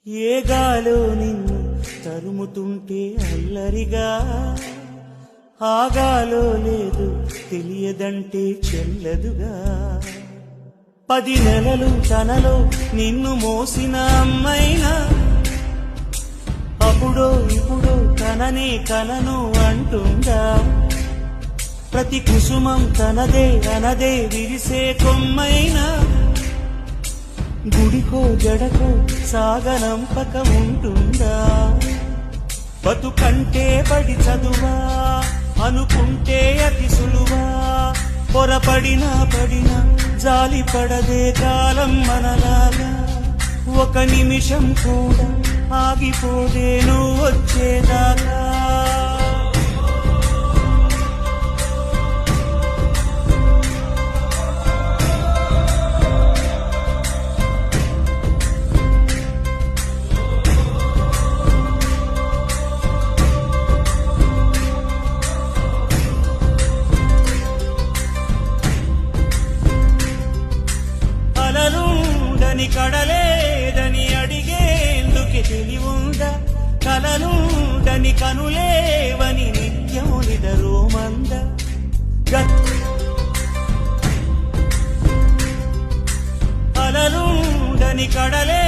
ఏ గాలో నిన్ను తరుముతుంటే అల్లరిగా, ఆగాలో లేదు తెలియదంటే చెల్లదుగా. 10 నెలలు తనలో నిన్ను మోసిన అమ్మైనా, అప్పుడో ఇప్పుడో తననే కనను అంటుందా. ప్రతి కుసుమం తనదే అనదే విరిసే కొమ్మైనా, గుడికో జడకో సాగనంపక ఉంటుందా. బతుకంటే పడి చదువా అనుకుంటే అతి సులువా, పొరపడినా పడినా జాలి పడదే కాలం మనలాగా. ఒక నిమిషం కూడా ఆగిపోదే నువ్వు వచ్చేదాకా. కలలుండని కడలేదని అడిగేందుకే తెలివుందా. కలలుండని కనులేవని నిత్యం నిదరోమంద. కలలుండని కడలే